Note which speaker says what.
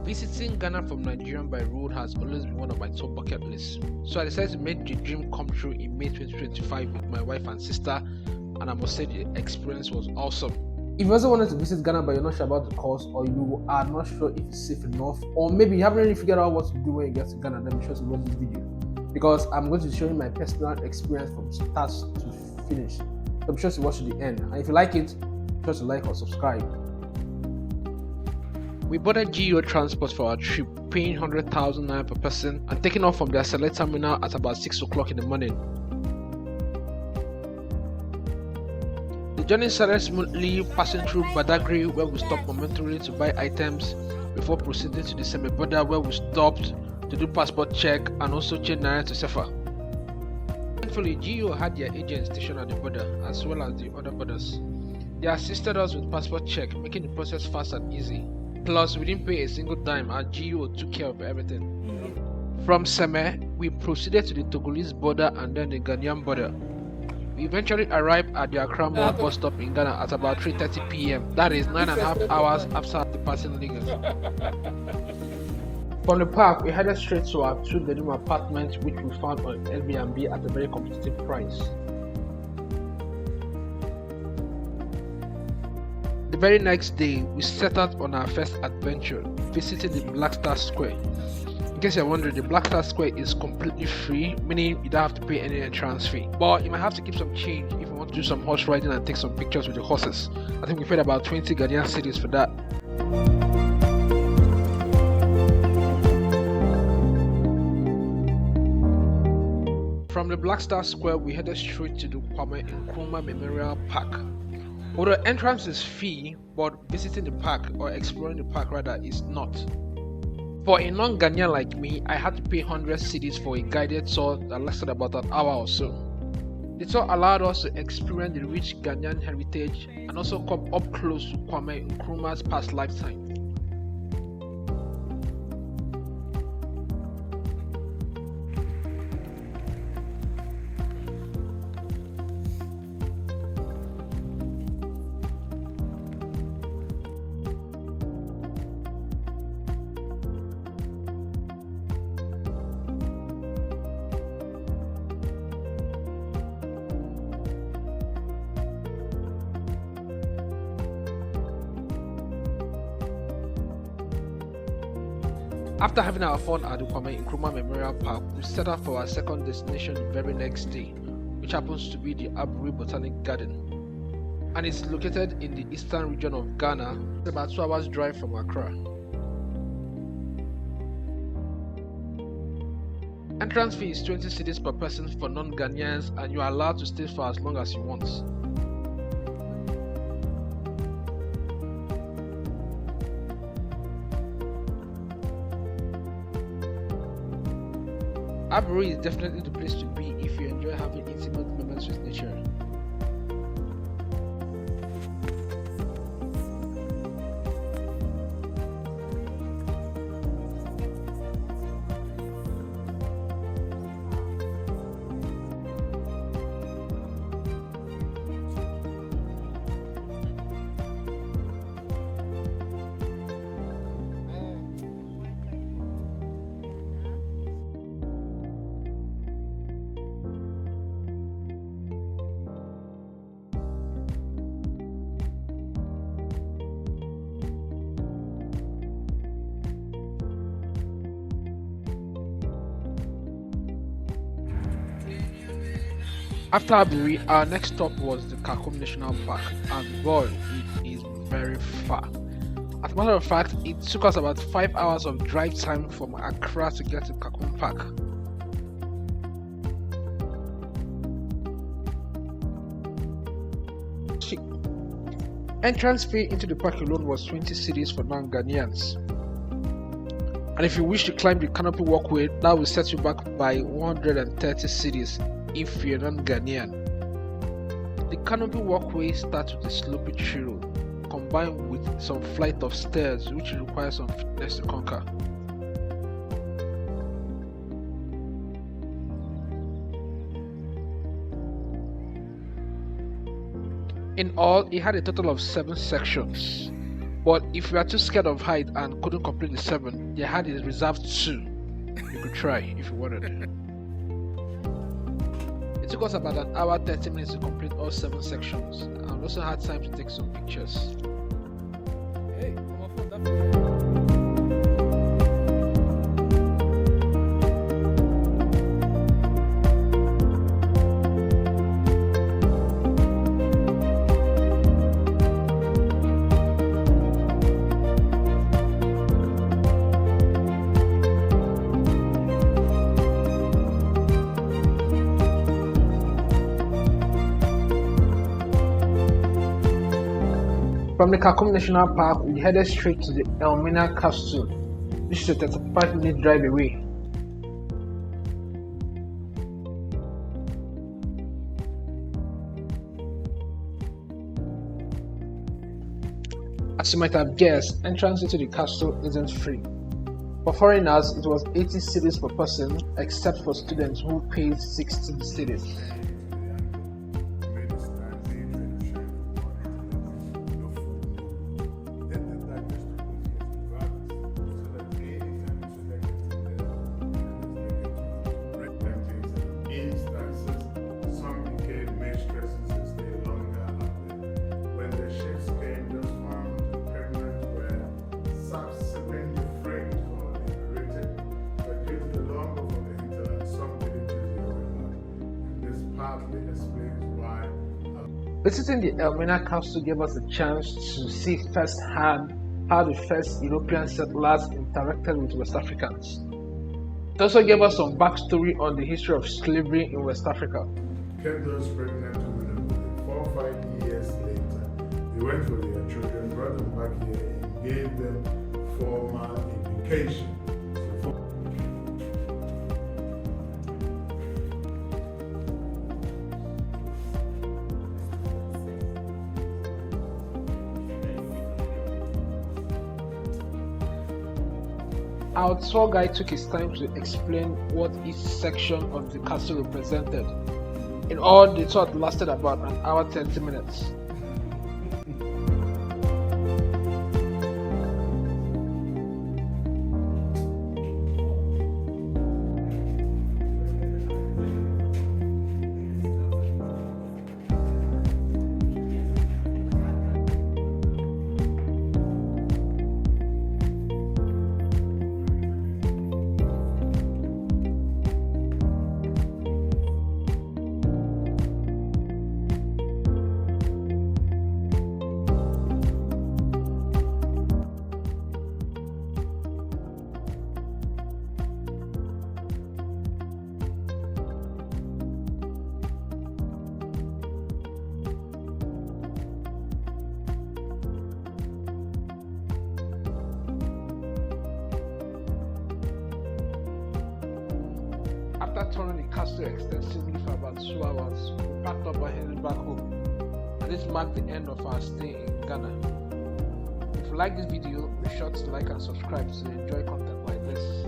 Speaker 1: Visiting Ghana from Nigeria by road has always been one of my top bucket lists. So I decided to make the dream come true in May 2025 with my wife and sister, and I must say the experience was awesome. If you also wanted to visit Ghana but you're not sure about the cost, or you are not sure if it's safe enough, or maybe you haven't really figured out what to do when you get to Ghana, then be sure to watch this video, because I'm going to show you my personal experience from start to finish. So be sure to watch to the end, and if you like it, be sure to like or subscribe. We boarded GEO Transport for our trip, paying 100,000 naira per person and taking off from their select terminal at about 6 o'clock in the morning. The journey started smoothly, passing through Badagry, where we stopped momentarily to buy items before proceeding to the semi-border, where we stopped to do passport check and also change naira to CFA. Thankfully, GEO had their agents stationed at the border as well as the other borders. They assisted us with passport check, making the process fast and easy. Plus, we didn't pay a single dime as GEO took care of everything. From Seme, we proceeded to the Togolese border and then the Ghanaian border. We eventually arrived at the Accra Mall bus stop in Ghana at about 3:30 p.m. That is 9.5 hours after departing Lagos. From the park, we headed straight to our 2-bedroom apartment, which we found on Airbnb at a very competitive price. The very next day, we set out on our first adventure, visiting the Black Star Square. In case you're wondering, the Black Star Square is completely free, meaning you don't have to pay any entrance fee. But you might have to keep some change if you want to do some horse riding and take some pictures with the horses. I think we paid about 20 Ghanaian cedis for that. From the Black Star Square, we headed straight to the Kwame Nkrumah Memorial Park. Although entrance is free, but visiting the park, or exploring the park rather, is not. For a non-Ghanaian like me, I had to pay 100 cedis for a guided tour that lasted about an hour or so. The tour allowed us to experience the rich Ghanaian heritage and also come up close to Kwame Nkrumah's past lifetime. After having our fun at the Kwame Nkrumah Memorial Park, we set out for our second destination the very next day, which happens to be the Aburi Botanic Garden, and it's located in the eastern region of Ghana, about 2 hours drive from Accra. Entrance fee is 20 cedis per person for non-Ghanaians, and you are allowed to stay for as long as you want. Aburi is definitely the place to be if you enjoy having intimate moments with nature. After Aburi, our next stop was the Kakum National Park, and boy, it is very far. As a matter of fact, it took us about 5 hours of drive time from Accra to get to Kakum Park. Entrance fee into the park alone was 20 cedis for non-Ghanaians. And if you wish to climb the canopy walkway, that will set you back by 130 cedis if you're non-Ghanaian. The canopy walkway starts with a slopy tree road, combined with some flight of stairs which requires some fitness to conquer. In all, it had a total of 7 sections. But if you are too scared of height and couldn't complete the 7, they had a reserved 2. You could try if you wanted. It took us about an hour 30 minutes to complete all 7 sections, and we also had time to take some pictures.
Speaker 2: Hey,
Speaker 1: From the Kakum National Park, we headed straight to the Elmina Castle. This is a 35-minute drive away. As you might have guessed, entrance into the castle isn't free. For foreigners, it was 80 cedis per person, except for students who paid 60 cedis. Visiting the Elmina Castle gave us a chance to see firsthand how the first European settlers interacted with West Africans. It also gave us some backstory on the history of slavery in West Africa.
Speaker 3: Kept those pregnant women within 4 or 5 years later. They went for their children, brought them back here, and gave them formal education.
Speaker 1: Our tour guide took his time to explain what each section of the castle represented. In all, the tour lasted about an hour 30 minutes. After touring the castle extensively for about 2 hours, we packed up and headed back home. And this marked the end of our stay in Ghana. If you like this video, be sure to like and subscribe to enjoy content like this.